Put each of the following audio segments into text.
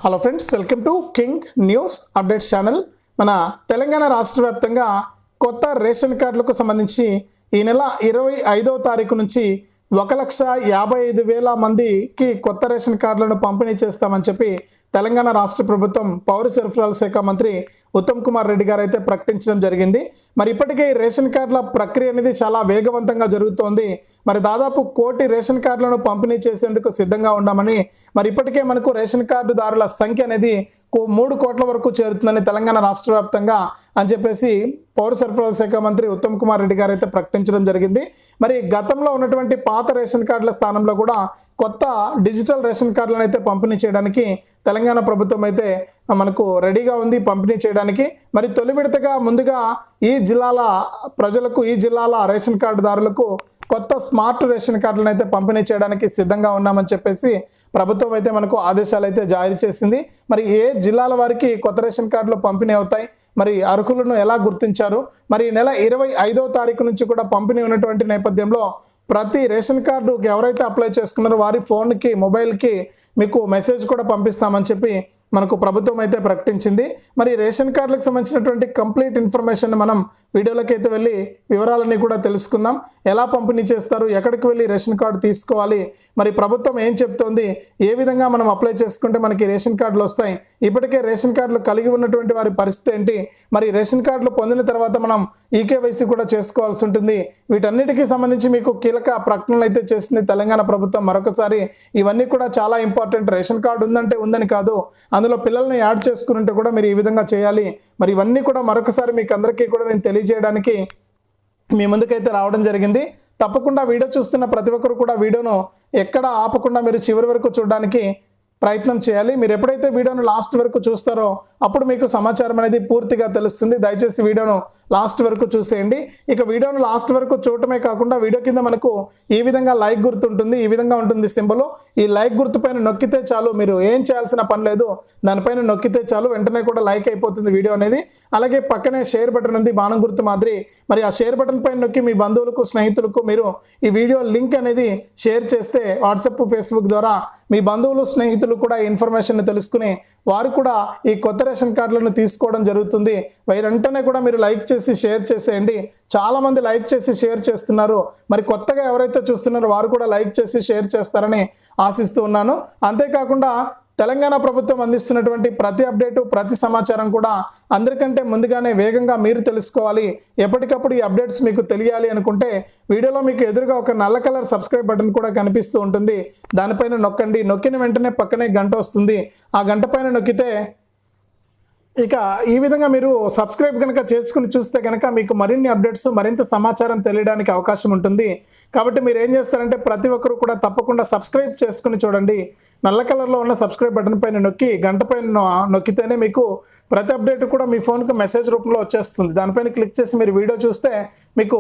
Hello friends, welcome to king news updates channel. మన తెలంగాణ రాష్ట్ర వ్యాప్తంగా కొత్త రేషన్ కార్డులకు సంబంధించి ఈ నెల 25వ తారీఖు నుంచి 1,55,000 మందికి కొత్త రేషన్ కార్డులను పంపిణీ చేస్తామని చెప్పి తెలంగాణ రాష్ట్ర ప్రభుత్వం పౌర సరఫరాల శాఖ మంత్రి ఉత్తమ్ కుమార్ రెడ్డి గారు అయితే ప్రకటించడం జరిగింది. మరి ఇప్పటికే ఈ రేషన్ కార్డుల ప్రక్రియ అనేది చాలా వేగవంతంగా జరుగుతోంది. మరి దాదాపు 1 కోటి రేషన్ కార్డులను పంపిణీ చేసేందుకు సిద్ధంగా ఉన్నామని, మరి ఇప్పటికే మనకు రేషన్ కార్డుదారుల సంఖ్య అనేది 3 కోట్ల వరకు చేరుతుందని తెలంగాణ రాష్ట్ర వ్యాప్తంగా అని చెప్పేసి పౌర సరఫరాల శాఖ మంత్రి ఉత్తమ్ కుమార్ రెడ్డి గారు అయితే ప్రకటించడం జరిగింది. మరి గతంలో ఉన్నటువంటి పాత రేషన్ కార్డుల స్థానంలో కూడా కొత్త డిజిటల్ రేషన్ కార్డులను అయితే పంపిణీ చేయడానికి తెలంగాణ ప్రభుత్వం అయితే మనకు రెడీగా ఉంది పంపిణీ చేయడానికి. మరి తొలి విడతగా ముందుగా ఈ జిల్లాల ప్రజలకు, ఈ జిల్లాల రేషన్ కార్డుదారులకు కొత్త స్మార్ట్ రేషన్ కార్డులను అయితే పంపిణీ చేయడానికి సిద్ధంగా ఉన్నామని చెప్పేసి ప్రభుత్వం అయితే మనకు ఆదేశాలు అయితే జారీ చేసింది. మరి ఏ జిల్లాల వారికి కొత్త రేషన్ కార్డులు పంపిణీ అవుతాయి, మరి అర్హులను ఎలా గుర్తించారు, మరి ఈ నెల 25వ తారీఖు నుంచి కూడా పంపిణీ ఉన్నటువంటి నేపథ్యంలో ప్రతి రేషన్ కార్డుకి ఎవరైతే అప్లై చేసుకున్నారో వారి ఫోన్కి, మొబైల్కి మీకు మెసేజ్ కూడా పంపిస్తామని చెప్పి మనకు ప్రభుత్వం అయితే ప్రకటించింది. మరి రేషన్ కార్డులకు సంబంధించినటువంటి కంప్లీట్ ఇన్ఫర్మేషన్ మనం వీడియోలోకి అయితే వెళ్ళి వివరాలన్నీ కూడా తెలుసుకుందాం. ఎలా పంపిణీ చేస్తారు, ఎక్కడికి వెళ్ళి రేషన్ కార్డు తీసుకోవాలి, మరి ప్రభుత్వం ఏం చెప్తోంది, ఏ విధంగా మనం అప్లై చేసుకుంటే మనకి రేషన్ కార్డులు వస్తాయి, ఇప్పటికే రేషన్ కార్డులు కలిగి ఉన్నటువంటి వారి పరిస్థితి ఏంటి, మరి రేషన్ కార్డులు పొందిన తర్వాత మనం ఈకేవైసీ కూడా చేసుకోవాల్సి ఉంటుంది. వీటన్నిటికీ సంబంధించి మీకు కీలక ప్రకటనలు అయితే చేసింది తెలంగాణ ప్రభుత్వం. మరొకసారి ఇవన్నీ కూడా చాలా ఇంపార్టెంట్. రేషన్ కార్డు ఉందంటే ఉందని కాదు, అందులో పిల్లల్ని యాడ్ చేసుకుంటే కూడా మీరు ఈ విధంగా చేయాలి. మరి ఇవన్నీ కూడా మరొకసారి మీకు అందరికీ కూడా నేను తెలియజేయడానికి మీ ముందుకైతే రావడం జరిగింది. తప్పకుండా వీడియో చూస్తున్న ప్రతి ఒక్కరు కూడా వీడియోను ఎక్కడ ఆపకుండా మీరు చివరి వరకు చూడడానికి ప్రయత్నం చేయాలి. మీరు ఎప్పుడైతే వీడియోను లాస్ట్ వరకు చూస్తారో అప్పుడు మీకు సమాచారం అనేది పూర్తిగా తెలుస్తుంది. దయచేసి వీడియోను లాస్ట్ వరకు చూసేయండి. ఇక వీడియోను లాస్ట్ వరకు చూడటమే కాకుండా వీడియో కింద మనకు ఈ విధంగా లైక్ గుర్తు ఉంటుంది, ఈ విధంగా ఉంటుంది సింబల్. ఈ లైక్ గుర్తు పైన నొక్కితే చాలు, మీరు ఏం చేయాల్సిన పని లేదు, దానిపైన నొక్కితే చాలు, వెంటనే కూడా లైక్ అయిపోతుంది వీడియో అనేది. అలాగే పక్కనే షేర్ బటన్ ఉంది, బాణం గుర్తు మాదిరి. మరి ఆ షేర్ బటన్ పైన నొక్కి మీ బంధువులకు, స్నేహితులకు మీరు ఈ వీడియో లింక్ అనేది షేర్ చేస్తే వాట్సాప్, ఫేస్బుక్ ద్వారా మీ బంధువులు, స్నేహితులు కూడా ఇన్ఫర్మేషన్ తెలుసుకుని వారు కూడా ఈ కొత్త రేషన్ కార్డులను తీసుకోవడం జరుగుతుంది. వెంటనే కూడా మీరు లైక్ చేసి షేర్ చేసేయండి. చాలా మంది లైక్ చేసి షేర్ చేస్తున్నారు. మరి కొత్తగా ఎవరైతే చూస్తున్నారో వారు కూడా లైక్ చేసి షేర్ చేస్తారని ఆశిస్తూ ఉన్నాను. అంతేకాకుండా తెలంగాణ ప్రభుత్వం అందిస్తున్నటువంటి ప్రతి అప్డేటు, ప్రతి సమాచారం కూడా అందరికంటే ముందుగానే వేగంగా మీరు తెలుసుకోవాలి, ఎప్పటికప్పుడు ఈ అప్డేట్స్ మీకు తెలియాలి అనుకుంటే వీడియోలో మీకు ఎదురుగా ఒక నల్ల కలర్ సబ్స్క్రైబ్ బటన్ కూడా కనిపిస్తూ ఉంటుంది. దానిపైన నొక్కండి. నొక్కిన వెంటనే పక్కనే గంట వస్తుంది. ఆ గంట పైన నొక్కితే ఇక ఈ విధంగా మీరు సబ్స్క్రైబ్ కనుక చేసుకుని చూస్తే కనుక మీకు మరిన్ని అప్డేట్స్, మరింత సమాచారం తెలియడానికి అవకాశం ఉంటుంది. కాబట్టి మీరు ఏం చేస్తారంటే ప్రతి ఒక్కరు కూడా తప్పకుండా సబ్స్క్రైబ్ చేసుకుని చూడండి. నల్ల కలర్లో ఉన్న సబ్స్క్రైబ్ బటన్ పైన నొక్కి గంట పైన నొక్కితేనే మీకు ప్రతి అప్డేట్ కూడా మీ ఫోన్కి మెసేజ్ రూపంలో వచ్చేస్తుంది. దానిపైన క్లిక్ చేసి మీరు వీడియో చూస్తే మీకు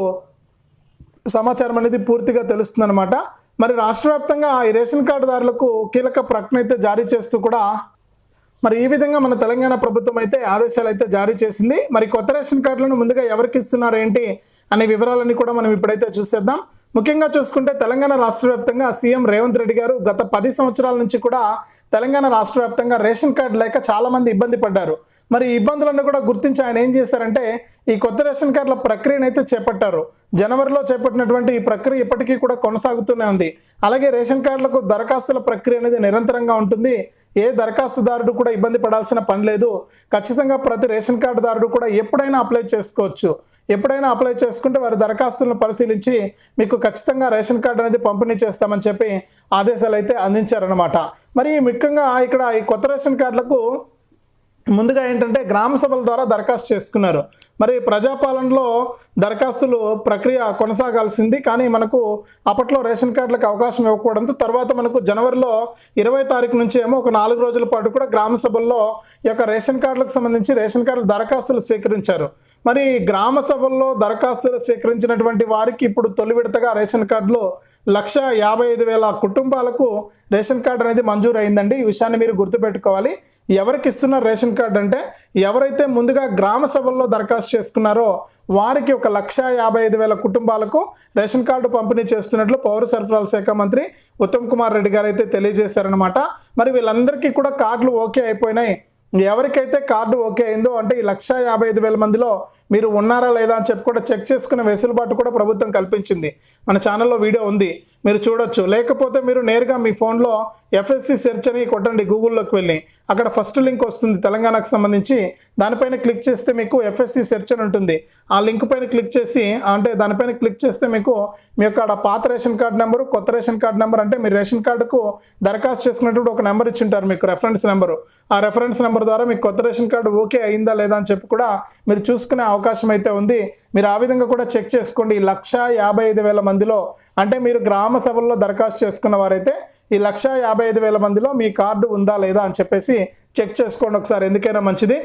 సమాచారం అనేది పూర్తిగా తెలుస్తుంది అనమాట. మరి రాష్ట్ర వ్యాప్తంగా ఈ రేషన్ కార్డుదారులకు కీలక ప్రకటన అయితే జారీ చేస్తూ కూడా మరి ఈ విధంగా మన తెలంగాణ ప్రభుత్వం అయితే ఆదేశాలు అయితే జారీ చేసింది. మరి కొత్త రేషన్ కార్డులను ముందుగా ఎవరికి ఇస్తున్నారు ఏంటి అనే వివరాలన్నీ కూడా మనం ఇప్పుడైతే చూసేద్దాం. ముఖ్యంగా చూసుకుంటే తెలంగాణ రాష్ట్ర వ్యాప్తంగా సీఎం రేవంత్ రెడ్డి గారు గత 10 సంవత్సరాల నుంచి కూడా తెలంగాణ రాష్ట్ర వ్యాప్తంగా రేషన్ కార్డు లేక చాలామంది ఇబ్బంది పడ్డారు. మరి ఈ ఇబ్బందులను కూడా గుర్తించి ఆయన ఏం చేశారంటే ఈ కొత్త రేషన్ కార్డుల ప్రక్రియను అయితే చేపట్టారు. జనవరిలో చేపట్టినటువంటి ఈ ప్రక్రియ ఇప్పటికీ కూడా కొనసాగుతూనే ఉంది. అలాగే రేషన్ కార్డులకు దరఖాస్తుల ప్రక్రియ అనేది నిరంతరంగా ఉంటుంది. ఏ దరఖాస్తుదారుడు కూడా ఇబ్బంది పడాల్సిన పని లేదు. ఖచ్చితంగా ప్రతి రేషన్ కార్డుదారుడు కూడా ఎప్పుడైనా అప్లై చేసుకోవచ్చు. ఎప్పుడైనా అప్లై చేసుకుంటే వారి దరఖాస్తులను పరిశీలించి మీకు ఖచ్చితంగా రేషన్ కార్డు అనేది పంపిణీ చేస్తామని చెప్పి ఆదేశాలు అయితే అందించారనమాట. మరి ముఖ్యంగా ఇక్కడ ఈ కొత్త రేషన్ కార్డులకు ముందుగా ఏంటంటే గ్రామ సభల ద్వారా దరఖాస్తు చేసుకున్నారు. మరి ప్రజాపాలనలో దరఖాస్తులు ప్రక్రియ కొనసాగాల్సింది, కానీ మనకు అప్పట్లో రేషన్ కార్డులకు అవకాశం ఇవ్వకపోవడంతో తర్వాత మనకు జనవరిలో 20వ తారీఖు నుంచి ఏమో ఒక 4 రోజుల పాటు కూడా గ్రామ సభల్లో ఈ యొక్క రేషన్ కార్డులకు సంబంధించి రేషన్ కార్డుల దరఖాస్తులు స్వీకరించారు. మరి గ్రామ సభల్లో దరఖాస్తులు స్వీకరించినటువంటి వారికి ఇప్పుడు తొలి విడతగా రేషన్ కార్డులు 1,55,000 కుటుంబాలకు రేషన్ కార్డు అనేది మంజూరు అయిందండి. ఈ విషయాన్ని మీరు గుర్తుపెట్టుకోవాలి. ఎవరికి ఇస్తున్నారు రేషన్ కార్డు అంటే ఎవరైతే ముందుగా గ్రామ సభల్లో దరఖాస్తు చేసుకున్నారో వారికి 1,55,000 కుటుంబాలకు రేషన్ కార్డు పంపిణీ చేస్తున్నట్లు పౌర సరఫరాల శాఖ మంత్రి ఉత్తమ్ కుమార్ రెడ్డి గారు అయితే తెలియజేశారనమాట. మరి వీళ్ళందరికీ కూడా కార్డులు ఓకే అయిపోయినాయి. ఎవరికైతే కార్డు ఓకే అయిందో అంటే ఈ 1,55,000 మందిలో మీరు ఉన్నారా లేదా అని చెప్పి కూడా చెక్ చేసుకునే వెసులుబాటు కూడా ప్రభుత్వం కల్పించింది. మన ఛానల్లో వీడియో ఉంది, మీరు చూడొచ్చు. లేకపోతే మీరు నేరుగా మీ ఫోన్లో FSC సెర్చ్ అని కొట్టండి, గూగుల్లోకి వెళ్ళి అక్కడ ఫస్ట్ లింక్ వస్తుంది తెలంగాణకు సంబంధించి. దానిపైన క్లిక్ చేస్తే మీకు FSC సెర్చ్ అని ఉంటుంది. ఆ లింక్ పైన క్లిక్ చేసి అంటే దానిపైన క్లిక్ చేస్తే మీకు మీ యొక్క పాత రేషన్ కార్డు నెంబరు, కొత్త రేషన్ కార్డు నెంబర్, అంటే మీరు రేషన్ కార్డుకు దరఖాస్తు చేసుకున్నప్పుడు ఒక నెంబర్ ఇచ్చింటారు మీకు, రెఫరెన్స్ నెంబరు. ఆ రెఫరెన్స్ నెంబర్ ద్వారా మీకు కొత్త రేషన్ కార్డు ఓకే అయిందా లేదా అని చెప్పి కూడా మీరు చూసుకునే అవకాశం అయితే ఉంది. మీరు ఆ విధంగా కూడా చెక్ చేసుకోండి. 1,55,000 మందిలో అంటే మీరు గ్రామ సభల్లో దరఖాస్తు చేసుకున్న వారైతే ఈ 1,55,000 మందిలో మీ కార్డు ఉందా లేదా అని చెప్పేసి చెక్ చేసుకోండి ఒకసారి, ఎందుకైనా మంచిది.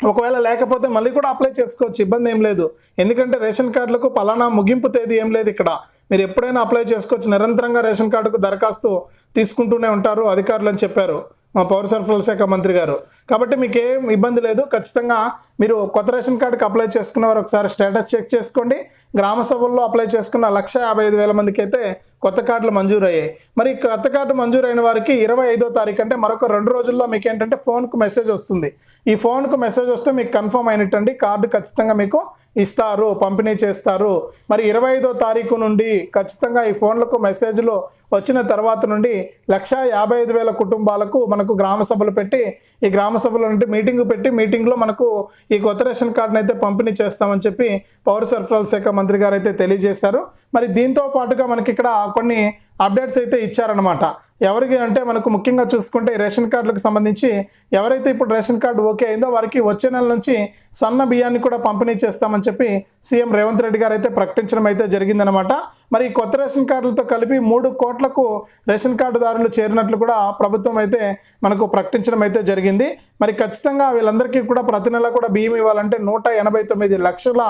ఒకవేళ లేకపోతే మళ్ళీ కూడా అప్లై చేసుకోవచ్చు, ఇబ్బంది ఏం లేదు. ఎందుకంటే రేషన్ కార్డులకు పలానా ముగింపు తేదీ ఏం లేదు ఇక్కడ. మీరు ఎప్పుడైనా అప్లై చేసుకోవచ్చు. నిరంతరంగా రేషన్ కార్డుకు దరఖాస్తు తీసుకుంటూనే ఉంటారు అధికారులు అని చెప్పారు మా పౌర సరఫరాల శాఖ మంత్రి గారు. కాబట్టి మీకు ఏం ఇబ్బంది లేదు. ఖచ్చితంగా మీరు కొత్త రేషన్ కార్డుకి అప్లై చేసుకున్న వారు ఒకసారి స్టేటస్ చెక్ చేసుకోండి. గ్రామ సభల్లో అప్లై చేసుకున్న 1,55,000 మందికి అయితే కొత్త కార్డులు మంజూరు అయ్యాయి. మరి కొత్త కార్డు మంజూరైన వారికి 25వ తారీఖు అంటే మరొక 2 రోజుల్లో మీకు ఏంటంటే ఫోన్కు మెసేజ్ వస్తుంది. ఈ ఫోన్కు మెసేజ్ వస్తే మీకు కన్ఫర్మ్ అయినట్టండి, కార్డు ఖచ్చితంగా మీకు ఇస్తారు, పంపిణీ చేస్తారు. మరి 25వ తారీఖు నుండి ఖచ్చితంగా ఈ ఫోన్లకు మెసేజ్లు వచ్చిన తర్వాత నుండి 1,55,000 కుటుంబాలకు మనకు గ్రామ సభలు పెట్టి, ఈ గ్రామ సభలో నుండి మీటింగ్ పెట్టి, మీటింగ్లో మనకు ఈ కొత్త రేషన్ కార్డును అయితే పంపిణీ చేస్తామని చెప్పి పౌర సరఫరాల శాఖ మంత్రి గారు అయితే తెలియజేశారు. మరి దీంతో పాటుగా మనకి ఇక్కడ కొన్ని అప్డేట్స్ అయితే ఇచ్చారనమాట. ఎవరికి అంటే మనకు ముఖ్యంగా చూసుకుంటే రేషన్ కార్డులకు సంబంధించి ఎవరైతే ఇప్పుడు రేషన్ కార్డు ఓకే అయిందో వారికి వచ్చే నెల నుంచి సన్న బియ్యాన్ని కూడా పంపిణీ చేస్తామని చెప్పి సీఎం రేవంత్ రెడ్డి గారు అయితే ప్రకటించడం అయితే జరిగిందనమాట. మరి కొత్త రేషన్ కార్డులతో కలిపి 3 కోట్లకు రేషన్ కార్డుదారులు చేరినట్లు కూడా ప్రభుత్వం అయితే మనకు ప్రకటించడం అయితే జరిగింది. మరి ఖచ్చితంగా వీళ్ళందరికీ కూడా ప్రతి నెల కూడా బియ్యం ఇవ్వాలంటే 189 లక్షల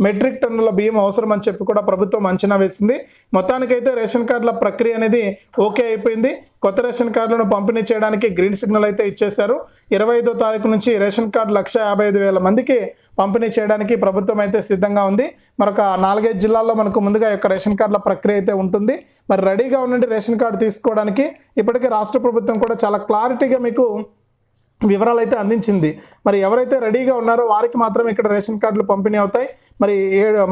మెట్రిక్ టన్నుల బియ్యం అవసరం అని చెప్పి కూడా ప్రభుత్వం అంచనా వేసింది. మొత్తానికైతే రేషన్ కార్డుల ప్రక్రియ అనేది ఓకే అయిపోయింది. కొత్త రేషన్ కార్డులను పంపిణీ చేయడానికి గ్రీన్ సిగ్నల్ అయితే ఇచ్చేశారు. 25వ తారీఖు నుంచి రేషన్ కార్డు 1,55,000 మందికి పంపిణీ చేయడానికి ప్రభుత్వం అయితే సిద్ధంగా ఉంది. మరొక 4-5 జిల్లాల్లో మనకు ముందుగా యొక్క రేషన్ కార్డుల ప్రక్రియ అయితే ఉంటుంది. మరి రెడీగా ఉండండి రేషన్ కార్డు తీసుకోవడానికి. ఇప్పటికే రాష్ట్ర ప్రభుత్వం కూడా చాలా క్లారిటీగా మీకు వివరాలు అయితే అందించింది. మరి ఎవరైతే రెడీగా ఉన్నారో వారికి మాత్రం ఇక్కడ రేషన్ కార్డులు పంపిణీ అవుతాయి. మరి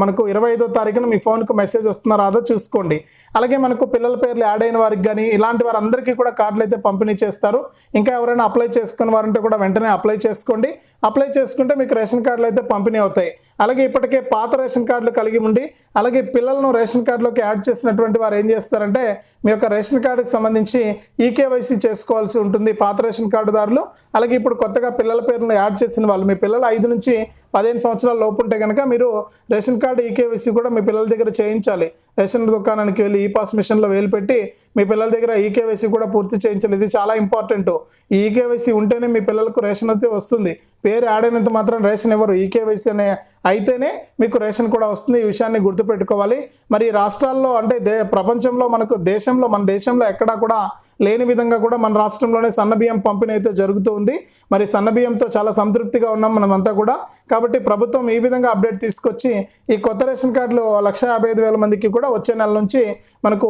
మనకు 25వ తారీఖున మీ ఫోన్కు మెసేజ్ వస్తుందో రాదో చూసుకోండి. అలాగే మనకు పిల్లల పేర్లు యాడ్ అయిన వారికి కానీ ఇలాంటి వారందరికీ కూడా కార్డులు అయితే పంపిణీ చేస్తారు. ఇంకా ఎవరైనా అప్లై చేసుకున్న వారంటే కూడా వెంటనే అప్లై చేసుకోండి. అప్లై చేసుకుంటే మీకు రేషన్ కార్డులు అయితే పంపిణీ అవుతాయి. అలాగే ఇప్పటికే పాత రేషన్ కార్డులు కలిగి ఉండి అలాగే పిల్లలను రేషన్ కార్డులోకి యాడ్ చేసినటువంటి వారు ఏం చేస్తారంటే మీ యొక్క రేషన్ కార్డుకి సంబంధించి ఈకేవైసీ చేసుకోవాల్సి ఉంటుంది పాత రేషన్ కార్డుదారులు. అలాగే ఇప్పుడు కొత్తగా పిల్లల పేర్లను యాడ్ చేసిన వాళ్ళు, మీ పిల్లలు 5 నుంచి 15 సంవత్సరాల లోపు ఉంటే కనుక మీరు రేషన్ కార్డు ఈకేవైసీ కూడా మీ పిల్లల దగ్గర చేయించాలి. రేషన్ దుకాణానికి వెళ్ళి ఈపాస్ మిషన్లో వేలు పెట్టి మీ పిల్లల దగ్గర ఈకేవైసీ కూడా పూర్తి చేయించాలి. ఇది చాలా ఇంపార్టెంట్. ఈ ఈకేవైసీ ఉంటేనే మీ పిల్లలకు రేషన్ అయితే వస్తుంది. పేరు యాడ్ అయినంత మాత్రం రేషన్ ఇవ్వరు. ఈకేవైసీ అనే అయితేనే మీకు రేషన్ కూడా వస్తుంది. ఈ విషయాన్ని గుర్తుపెట్టుకోవాలి. మరి రాష్ట్రాల్లో అంటే ప్రపంచంలో మనకు మన దేశంలో ఎక్కడా కూడా లేని విధంగా కూడా మన రాష్ట్రంలోనే సన్నబియ్యం పంపిణీ అయితే జరుగుతూ ఉంది. మరి సన్నబియ్యంతో చాలా సంతృప్తిగా ఉన్నాం మనమంతా కూడా. కాబట్టి ప్రభుత్వం ఈ విధంగా అప్డేట్ తీసుకొచ్చి ఈ కొత్త రేషన్ కార్డులు 1,55,000 మందికి కూడా వచ్చే నెల నుంచి మనకు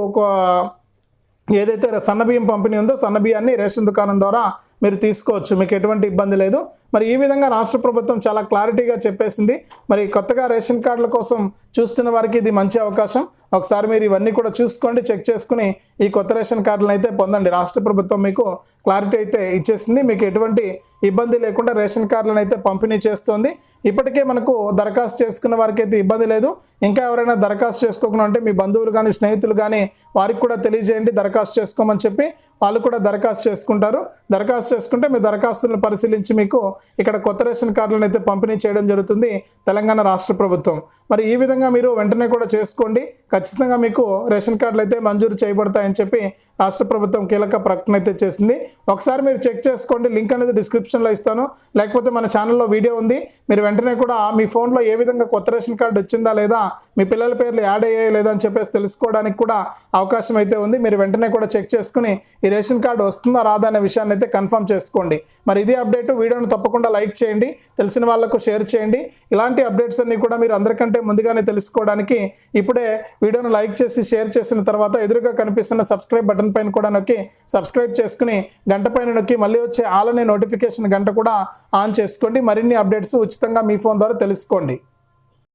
ఏదైతే సన్నబియ్యం పంపిణీ ఉందో సన్నబియ్యాన్ని రేషన్ దుకాణం ద్వారా మీరు తీసుకోవచ్చు, మీకు ఎటువంటి ఇబ్బంది లేదు. మరి ఈ విధంగా రాష్ట్ర ప్రభుత్వం చాలా క్లారిటీగా చెప్పేసింది. మరి కొత్తగా రేషన్ కార్డుల కోసం చూస్తున్న వారికి ఇది మంచి అవకాశం. ఒకసారి మీరు ఇవన్నీ కూడా చూసుకోండి, చెక్ చేసుకుని ఈ కొత్త రేషన్ కార్డులను అయితే పొందండి. రాష్ట్ర ప్రభుత్వం మీకు క్లారిటీ అయితే ఇచ్చేసింది. మీకు ఎటువంటి ఇబ్బంది లేకుండా రేషన్ కార్డులను అయితే పంపిణీ చేస్తోంది. ఇప్పటికే మనకు దరఖాస్తు చేసుకున్న వారికి అయితే ఇబ్బంది లేదు. ఇంకా ఎవరైనా దరఖాస్తు చేసుకోకుండా అంటే మీ బంధువులు కానీ స్నేహితులు కానీ వారికి కూడా తెలియజేయండి దరఖాస్తు చేసుకోమని చెప్పి. వాళ్ళు కూడా దరఖాస్తు చేసుకుంటారు. దరఖాస్తు చేసుకుంటే మీ దరఖాస్తులను పరిశీలించి మీకు ఇక్కడ కొత్త రేషన్ కార్డులను అయితే పంపిణీ చేయడం జరుగుతుంది తెలంగాణ రాష్ట్ర ప్రభుత్వం. మరి ఈ విధంగా మీరు వెంటనే కూడా చేసుకోండి. ఖచ్చితంగా మీకు రేషన్ కార్డులు అయితే మంజూరు చేయబడతాయని చెప్పి రాష్ట్ర ప్రభుత్వం కీలక ప్రకటన అయితే చేసింది. ఒకసారి మీరు చెక్ చేసుకోండి. లింక్ అనేది డిస్క్రిప్షన్లో ఇస్తాను, లేకపోతే మన ఛానల్లో వీడియో ఉంది. మీరు వెంటనే కూడా మీ ఫోన్లో ఏ విధంగా కొత్త రేషన్ కార్డు వచ్చిందా లేదా, మీ పిల్లల పేర్లు యాడ్ అయ్యాయి లేదా అని చెప్పేసి తెలుసుకోవడానికి కూడా అవకాశం అయితే ఉంది. మీరు వెంటనే కూడా చెక్ చేసుకుని ఈ రేషన్ కార్డు వస్తుందా రాదా అనే విషయాన్ని అయితే కన్ఫర్మ్ చేసుకోండి. మరి ఇదే అప్డేట్. వీడియోను తప్పకుండా లైక్ చేయండి, తెలిసిన వాళ్ళకు షేర్ చేయండి. ఇలాంటి అప్డేట్స్ అన్ని కూడా మీరు అందరికంటే ముందుగానే తెలుసుకోవడానికి ఇప్పుడే వీడియోను లైక్ చేసి షేర్ చేసిన తర్వాత ఎదురుగా కనిపిస్తున్న సబ్స్క్రైబ్ బటన్ పైన కూడా నొక్కి సబ్స్క్రైబ్ చేసుకుని గంట పైన నొక్కి మళ్ళీ వచ్చే ఆల్ అనే నోటిఫికేషన్ గంట కూడా ఆన్ చేసుకోండి. మరిన్ని అప్డేట్స్ ఉచితంగా మీ ఫోన్ ద్వారా తెలుసుకోండి.